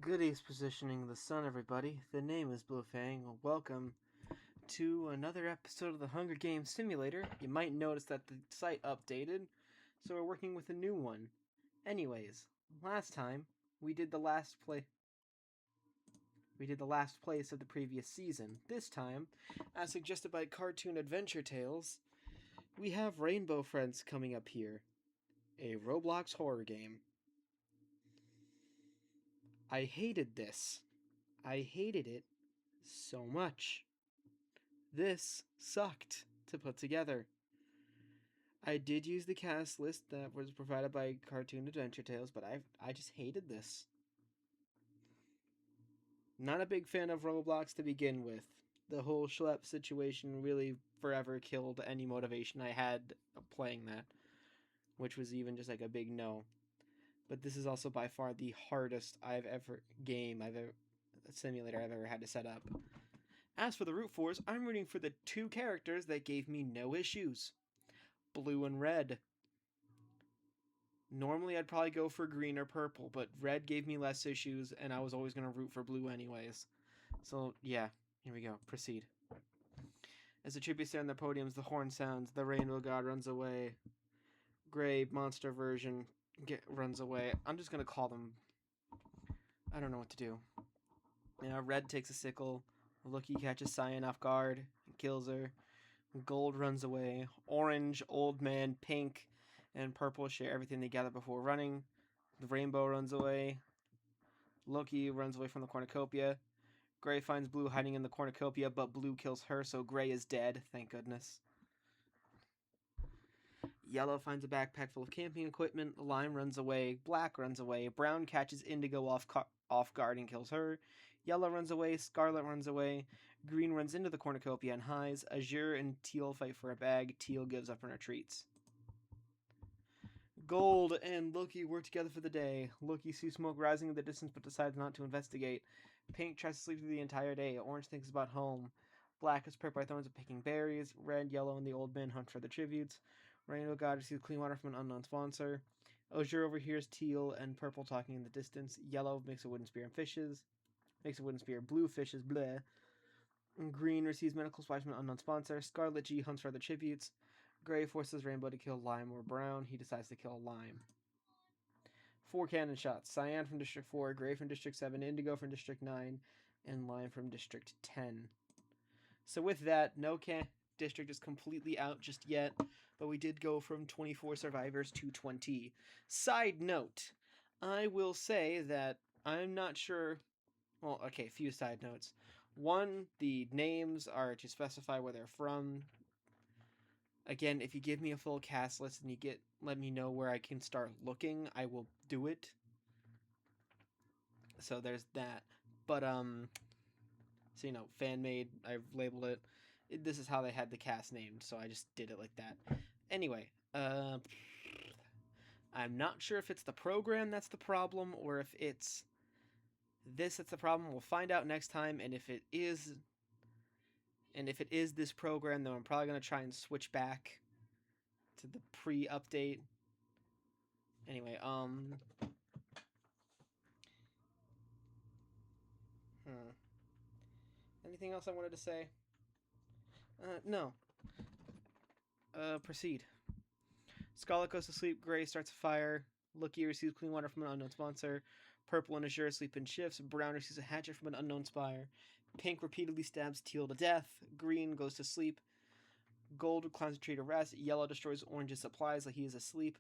Good Ace positioning the sun, everybody. The name is Blue Fang. Welcome to another episode of the Hunger Games Simulator. You might notice that the site updated, so we're working with a new one. Anyways, last time we did the last place of the previous season. This time, as suggested by Cartoon Adventure Tales, we have Rainbow Friends coming up here, a Roblox horror game. I hated this. I hated it so much. This sucked to put together. I did use the cast list that was provided by Cartoon Adventure Tales, but I just hated this. Not a big fan of Roblox to begin with. The whole schlep situation really forever killed any motivation I had playing that, which was even just like a big no. But this is also by far the hardest simulator I've ever had to set up. As for the root fours, I'm rooting for the two characters that gave me no issues. Blue and red. Normally I'd probably go for green or purple, but red gave me less issues, and I was always going to root for blue anyways. So, yeah, here we go. Proceed. As the tributes stand on the podiums, the horn sounds, the rainbow god runs away. Gray monster version runs away. I'm just going to call them... I don't know what to do. Red takes a sickle. Looky catches Cyan off guard and kills her. Gold runs away. Orange, old man, pink, and purple share everything they gather before running. The rainbow runs away. Loki runs away from the cornucopia. Gray finds Blue hiding in the cornucopia, but Blue kills her, so Gray is dead, thank goodness. Yellow finds a backpack full of camping equipment. Lime runs away. Black runs away. Brown catches Indigo off guard and kills her. Yellow runs away. Scarlet runs away. Green runs into the cornucopia and hides. Azure and Teal fight for a bag. Teal gives up and retreats. Gold and Loki work together for the day. Loki sees smoke rising in the distance but decides not to investigate. Pink tries to sleep through the entire day. Orange thinks about home. Black is pricked by thorns of picking berries. Red, yellow, and the old man hunt for the tributes. Rainbow God receives clean water from an unknown sponsor. Azure overhears Teal and Purple talking in the distance. Yellow makes a wooden spear and fishes. Makes a wooden spear. Blue fishes. Bleh. Green receives medical supplies from an unknown sponsor. Scarlet G hunts for the tributes. Gray forces Rainbow to kill Lime or Brown. He decides to kill Lime. 4 cannon shots. Cyan from District 4, Gray from District 7, Indigo from District 9, and Lime from District 10. So with that, no district is completely out just yet, but we did go from 24 survivors to 20. Side note, I will say that I'm not sure... Well, okay, a few side notes. One, the names are to specify where they're from. Again, if you give me a full cast list and let me know where I can start looking, I will do it. So there's that. But, so, fan made, I've labeled it. This is how they had the cast named, so I just did it like that. Anyway, I'm not sure if it's the program that's the problem, or if it's this that's the problem. We'll find out next time, and if it is this program, then I'm probably going to try and switch back to the pre-update. Anyway, Anything else I wanted to say? No. Proceed. Scarlet goes to sleep. Gray starts a fire. Loki receives clean water from an unknown sponsor. Purple and Azure sleep in shifts. Brown receives a hatchet from an unknown spire. Pink repeatedly stabs Teal to death. Green goes to sleep. Gold climbs a tree to rest. Yellow destroys Orange's supplies like he is asleep.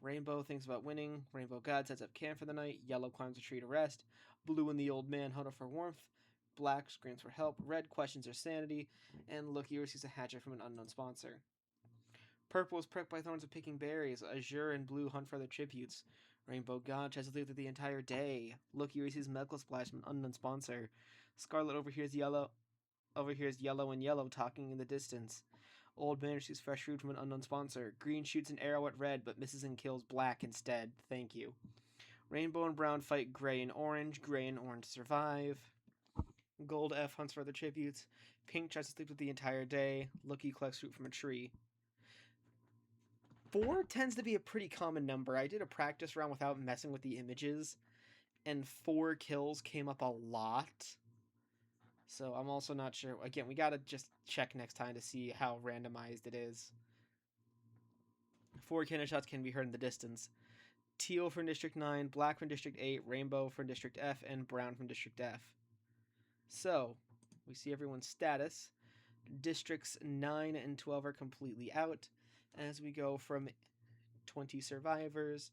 Rainbow thinks about winning. Rainbow God sets up camp for the night. Yellow climbs a tree to rest. Blue and the old man huddle for warmth. Black screams for help. Red questions her sanity. And Loki receives a hatchet from an unknown sponsor. Purple is pricked by thorns of picking berries. Azure and Blue hunt for their tributes. Rainbow God tries to live through the entire day. Loki receives medical supplies from an unknown sponsor. Scarlet overhears Yellow and Yellow talking in the distance. Old man receives fresh food from an unknown sponsor. Green shoots an arrow at Red, but misses and kills Black instead. Thank you. Rainbow and Brown fight Gray and Orange. Gray and Orange survive. Gold F hunts for their tributes. Pink tries to sleep through the entire day. Loki collects fruit from a tree. 4 tends to be a pretty common number. I did a practice round without messing with the images, and 4 kills came up a lot. So I'm also not sure. Again, we gotta just check next time to see how randomized it is. 4 cannon shots can be heard in the distance. Teal from District 9, black from District 8, rainbow from District F, and brown from District F. So, we see everyone's status. Districts 9 and 12 are completely out. As we go from 20 survivors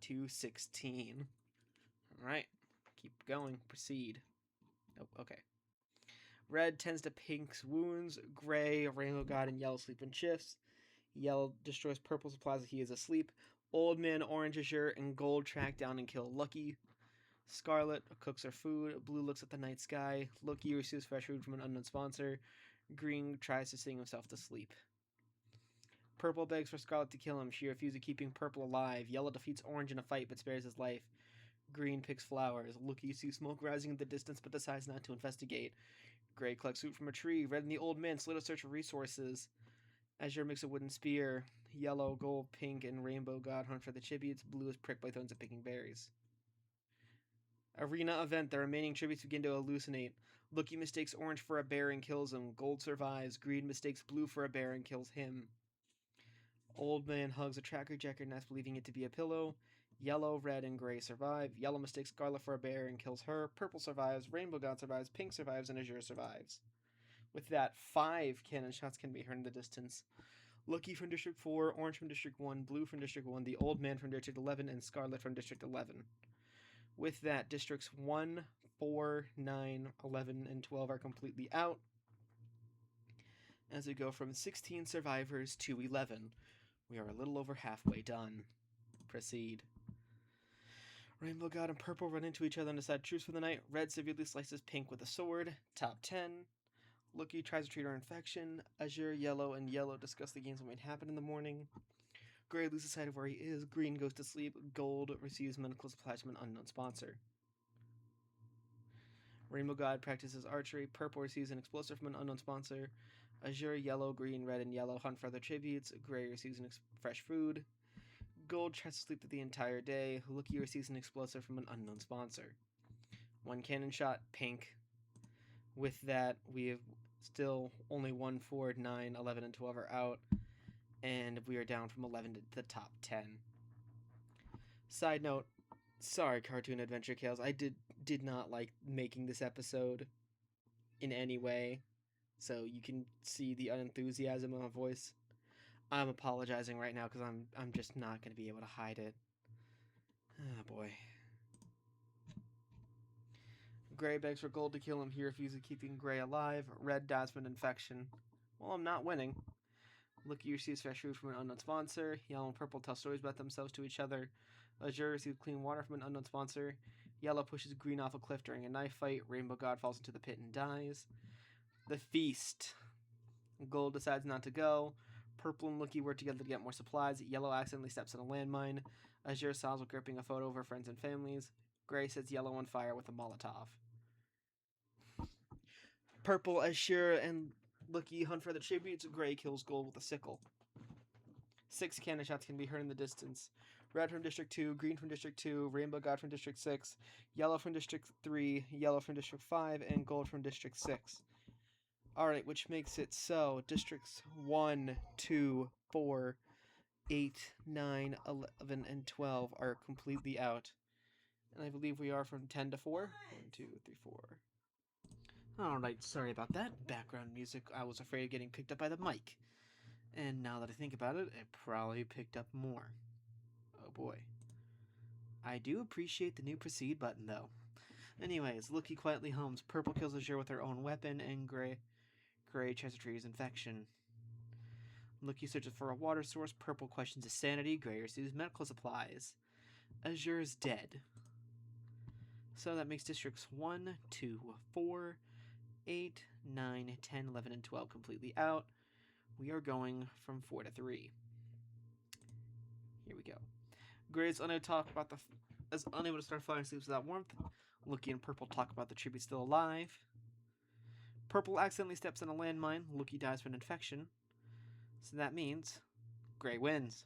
to 16. Alright, keep going. Proceed. Oh, okay. Red tends to pink's wounds. Gray, rainbow god, and yellow sleep in shifts. Yellow destroys purple supplies he is asleep. Old man, orange azure, and gold track down and kill Lucky. Scarlet cooks her food. Blue looks at the night sky. Lucky receives fresh food from an unknown sponsor. Green tries to sing himself to sleep. Purple begs for Scarlet to kill him. She refuses, keeping Purple alive. Yellow defeats Orange in a fight but spares his life. Green picks flowers. Lucky sees smoke rising in the distance but decides not to investigate. Gray collects fruit from a tree. Red and the old man slid a search for resources. Azure makes a wooden spear. Yellow, gold, pink, and rainbow god hunt for the tributes. Blue is pricked by thorns of picking berries. Arena event. The remaining tributes begin to hallucinate. Lucky mistakes orange for a bear and kills him. Gold survives. Green mistakes blue for a bear and kills him. Old man hugs a tracker jacket nest, believing it to be a pillow. Yellow, red, and gray survive. Yellow mistakes Scarlet for a bear and kills her. Purple survives. Rainbow god survives. Pink survives, and azure survives. With that, 5 cannon shots can be heard in the distance. Lucky from District 4, Orange from District 1, Blue from District 1, the Old Man from District 11, and Scarlet from District 11. With that, Districts 1, 4, 9, 11, and 12 are completely out. As we go from 16 survivors to 11, we are a little over halfway done. Proceed. Rainbow God and Purple run into each other and decide truce for the night. Red severely slices Pink with a sword. Top 10. Lucky tries to treat her infection. Azure, Yellow, and Yellow discuss the games that might happen in the morning. Gray loses sight of where he is. Green goes to sleep. Gold receives medical supplies from an unknown sponsor. Rainbow God practices archery. Purple receives an explosive from an unknown sponsor. Azure, Yellow, Green, Red, and Yellow hunt for other tributes. Gray receives fresh food. Gold tries to sleep the entire day. Lucky receives an explosive from an unknown sponsor. 1 cannon shot, Pink. With that, we have still only 1, 4, 9, 11, and 12 are out. And we are down from 11 to the top 10. Side note, sorry, Cartoon Adventure Chaos. I did not like making this episode in any way. So you can see the unenthusiasm in my voice. I'm apologizing right now because I'm just not going to be able to hide it. Oh boy. Gray begs for Gold to kill him. He refuses, keeping Gray alive. Red dies from an infection. Well, I'm not winning. Lucky receives fresh food from an unknown sponsor. Yellow and Purple tell stories about themselves to each other. Azure receives clean water from an unknown sponsor. Yellow pushes Green off a cliff during a knife fight. Rainbow God falls into the pit and dies. The feast. Gold decides not to go. Purple and Lucky work together to get more supplies. Yellow accidentally steps on a landmine. Azure solves with gripping a photo of her friends and families. Gray sets Yellow on fire with a Molotov. Purple, Azure, and Lucky hunt for the tributes. Gray kills Gold with a sickle. 6 cannon shots can be heard in the distance. Red from District 2, Green from District 2, Rainbow God from District 6, Yellow from District 3, Yellow from District 5, and Gold from District 6. Alright, which makes it so Districts 1, 2, 4, 8, 9, 11, and 12 are completely out. And I believe we are from 10 to 4. 1, 2, 3, 4. Alright, sorry about that. Background music, I was afraid of getting picked up by the mic. And now that I think about it, it probably picked up more. Oh boy. I do appreciate the new proceed button, though. Anyways, Lucky quietly hums. Purple kills Azure with her own weapon, and Gray tries to treat his infection. Lucky searches for a water source. Purple questions his sanity. Gray receives medical supplies. Azure is dead. So that makes districts 1, 2, 4, 8, 9, 10, 11, and 12 completely out. We are going from 4 to 3. Here we go. Gray is unable to start flying sleeps without warmth. Lucky and Purple talk about the tribute still alive. Purple accidentally steps on a landmine. Lucky dies from an infection. So that means Gray wins.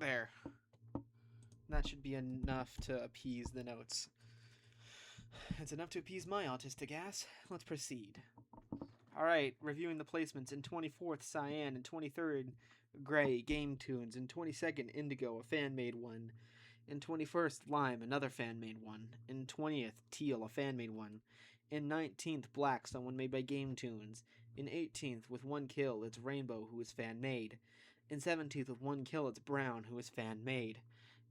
There. That should be enough to appease the notes. It's enough to appease my autistic ass. Let's proceed. Alright, reviewing the placements. In 24th, Cyan. In 23rd, Gray, Game Tunes. In 22nd, Indigo, a fan-made one. In 21st, Lime, another fan-made one. In 20th, Teal, a fan-made one. In 19th, Black, someone made by Game Tunes. In 18th, with one kill, it's Rainbow, who is fan-made. In 17th, with one kill, it's Brown, who is fan-made.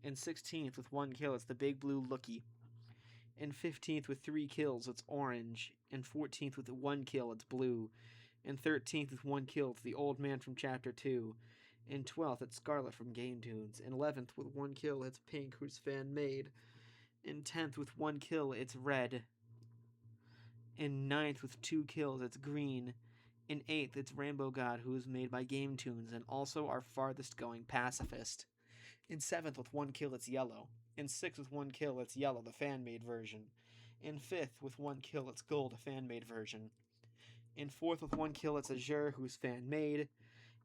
In 16th, with one kill, it's the Big Blue Lookie. In 15th, with 3 kills, it's Orange. In 14th, with 1 kill, it's Blue. In 13th, with 1 kill, it's the Old Man from Chapter 2. In 12th, it's Scarlet from Game Tunes. In 11th, with 1 kill, it's Pink, who's fan-made. In 10th, with 1 kill, it's Red. In 9th, with 2 kills, it's Green. In 8th, it's Rainbow God, who is made by Game Tunes, and also our farthest-going pacifist. In 7th, with 1 kill, it's Yellow. In 6th, with 1 kill, it's Yellow, the fan-made version. In 5th, with 1 kill, it's Gold, a fan-made version. In 4th, with 1 kill, it's Azure, who's fan-made.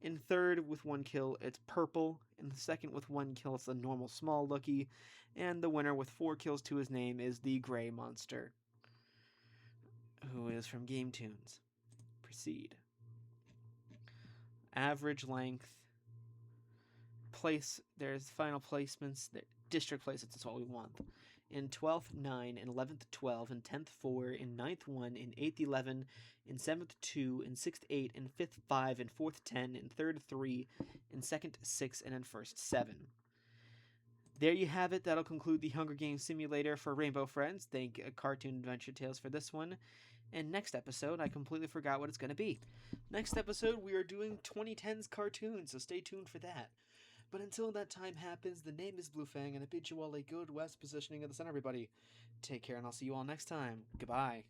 In 3rd, with 1 kill, it's Purple. In the 2nd, with 1 kill, it's the normal small lookie. And the winner with 4 kills to his name is the Gray Monster, who is from Game Tunes. Proceed. Average length. Place, there's final placements, district placements, that's what we want. In 12th, 9, in 11th, 12, in 10th, 4, in 9th, 1, in 8th, 11, in 7th, 2, in 6th, 8, in 5th, 5, in 4th, 10, in 3rd, 3, in 2nd, 6, and in 1st, 7. There you have it. That'll conclude the Hunger Games Simulator for Rainbow Friends. Thank Cartoon Adventure Tales for this one. And next episode, I completely forgot what it's going to be. Next episode, we are doing 2010's cartoons, so stay tuned for that. But until that time happens, the name is Bluefang, and I bid you all a good west positioning of the sun, everybody. Take care, and I'll see you all next time. Goodbye.